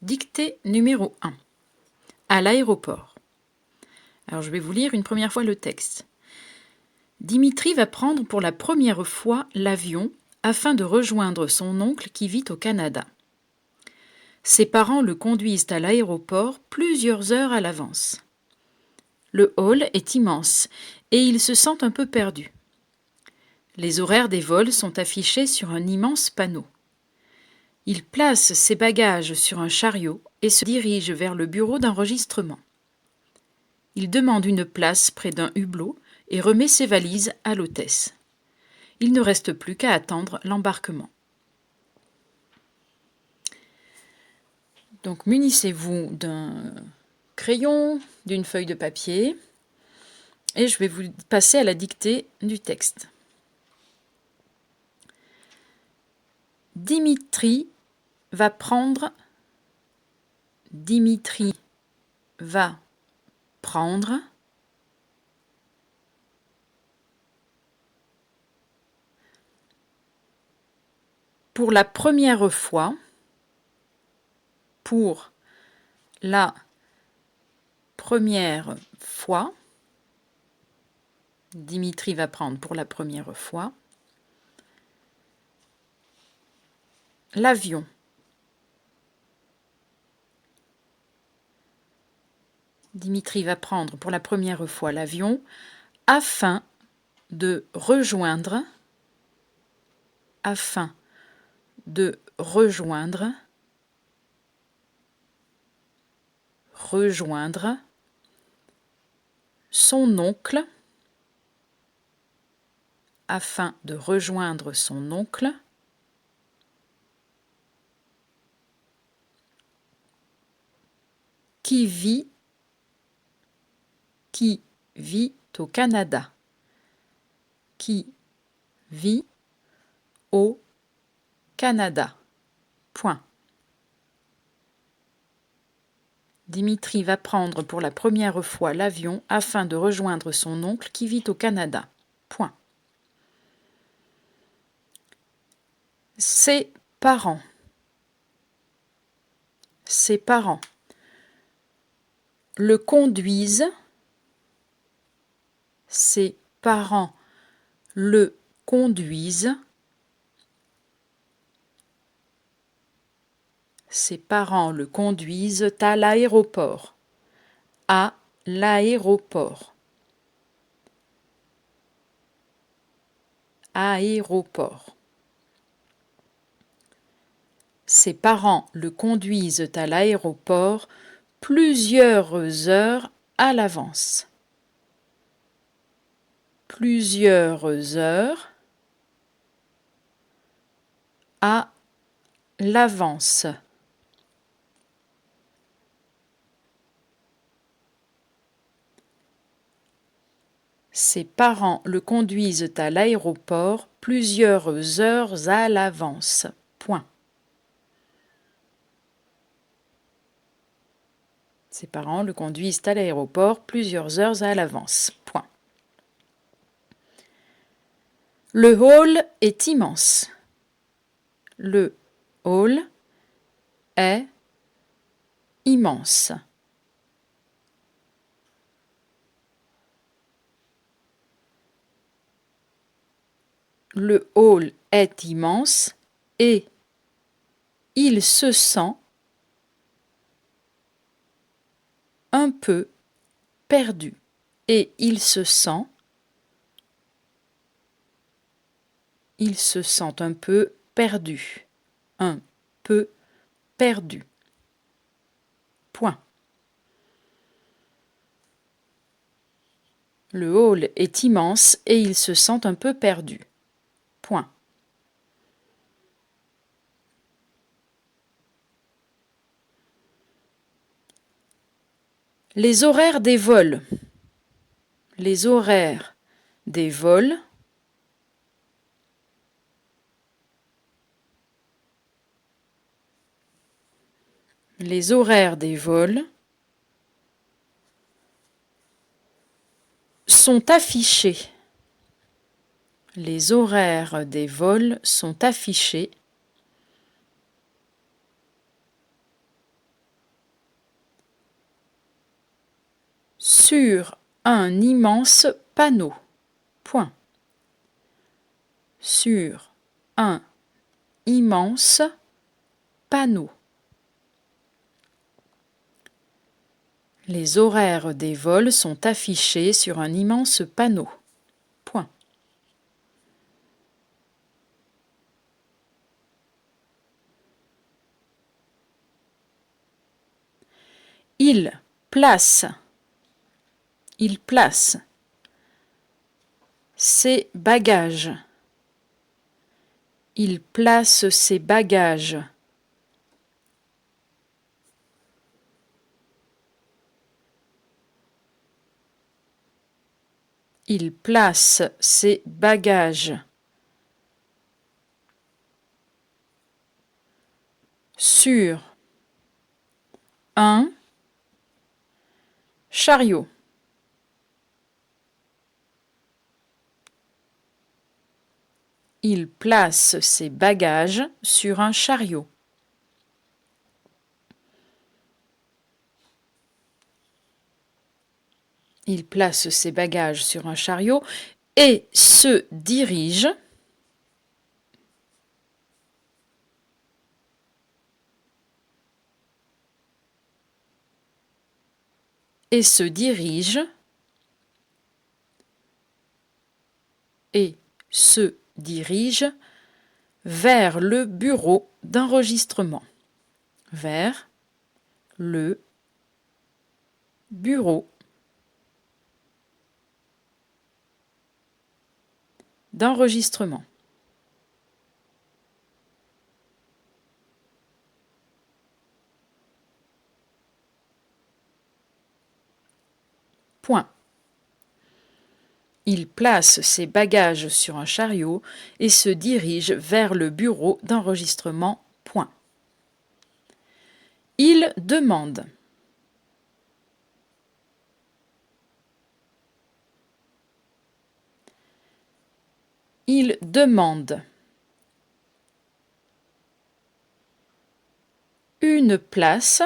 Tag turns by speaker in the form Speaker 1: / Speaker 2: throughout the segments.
Speaker 1: Dictée numéro 1. À l'aéroport. Alors je vais vous lire une première fois le texte. Dimitri va prendre pour la première fois l'avion afin de rejoindre son oncle qui vit au Canada. Ses parents le conduisent à l'aéroport plusieurs heures à l'avance. Le hall est immense et il se sent un peu perdu. Les horaires des vols sont affichés sur un immense panneau. Il place ses bagages sur un chariot et se dirige vers le bureau d'enregistrement. Il demande une place près d'un hublot et remet ses valises à l'hôtesse. Il ne reste plus qu'à attendre l'embarquement. Donc munissez-vous d'un crayon, d'une feuille de papier et je vais vous passer à la dictée du texte. Dimitri va prendre. Dimitri va prendre. Pour la première fois. Pour la première fois. Dimitri va prendre pour la première fois. L'avion. Dimitri va prendre pour la première fois l'avion afin de rejoindre son oncle qui vit au Canada. Point. Dimitri va prendre pour la première fois l'avion afin de rejoindre son oncle qui vit au Canada. Point. Ses parents. Le conduisent. Ses parents le conduisent. Ses parents le conduisent à l'aéroport. À l'aéroport. Aéroport. Ses parents le conduisent à l'aéroport plusieurs heures à l'avance. Plusieurs heures à l'avance. Ses parents le conduisent à l'aéroport plusieurs heures à l'avance. Point. Ses parents le conduisent à l'aéroport plusieurs heures à l'avance. Point. Le hall est immense. Le hall est immense. Le hall est immense et il se sent un peu perdu. Et il se sent un peu perdu. Un peu perdu. Point. Le hall est immense et il se sent un peu perdu. Point. Les horaires des vols. Les horaires des vols sont affichés. Les horaires des vols sont affichés sur un immense panneau. Point. Sur un immense panneau. Les horaires des vols sont affichés sur un immense panneau. Point. Il place ses bagages. Il place ses bagages. Il place ses bagages. Sur un chariot. Il place ses bagages sur un chariot. Il place ses bagages sur un chariot et se dirige vers le bureau d'enregistrement. Vers le bureau d'enregistrement. Point. Il place ses bagages sur un chariot et se dirige vers le bureau d'enregistrement. Point. Il demande. Il demande une place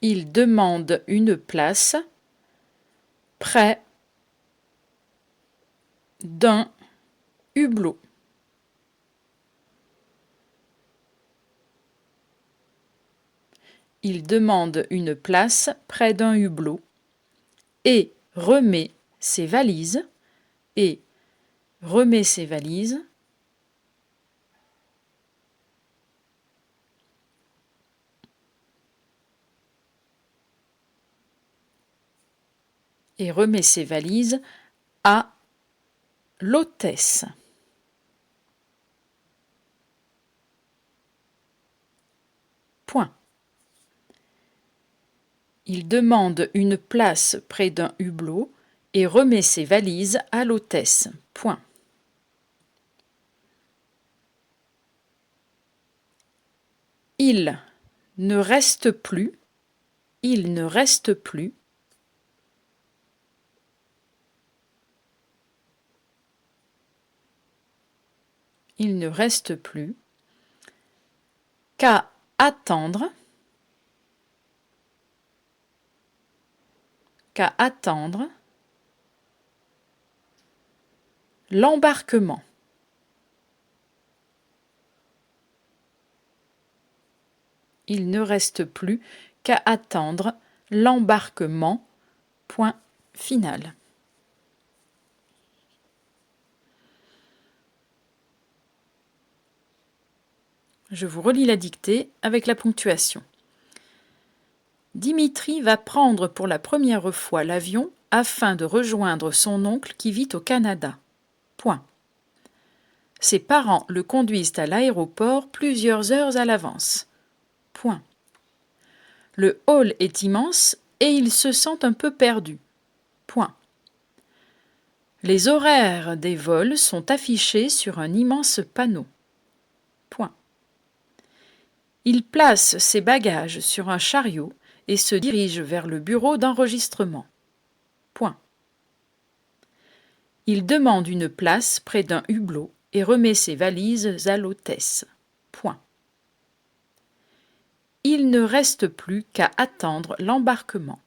Speaker 1: Il demande une place près d'un hublot. Il demande une place près d'un hublot et remet ses valises et remet ses valises et remet ses valises à l'hôtesse. Point. Il demande une place près d'un hublot et remet ses valises à l'hôtesse. Point. Il ne reste plus. Il ne reste plus. Il ne reste plus qu'à attendre l'embarquement. Il ne reste plus qu'à attendre l'embarquement. Point final. Je vous relis la dictée avec la ponctuation. Dimitri va prendre pour la première fois l'avion afin de rejoindre son oncle qui vit au Canada. Point. Ses parents le conduisent à l'aéroport plusieurs heures à l'avance. Point. Le hall est immense et il se sent un peu perdu. Point. Les horaires des vols sont affichés sur un immense panneau. Point. Il place ses bagages sur un chariot et se dirige vers le bureau d'enregistrement. Point. Il demande une place près d'un hublot et remet ses valises à l'hôtesse. Point. Il ne reste plus qu'à attendre l'embarquement.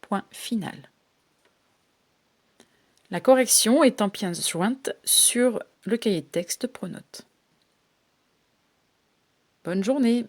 Speaker 1: Point final. La correction est en pièce jointe sur le cahier de texte Pronote. Bonne journée!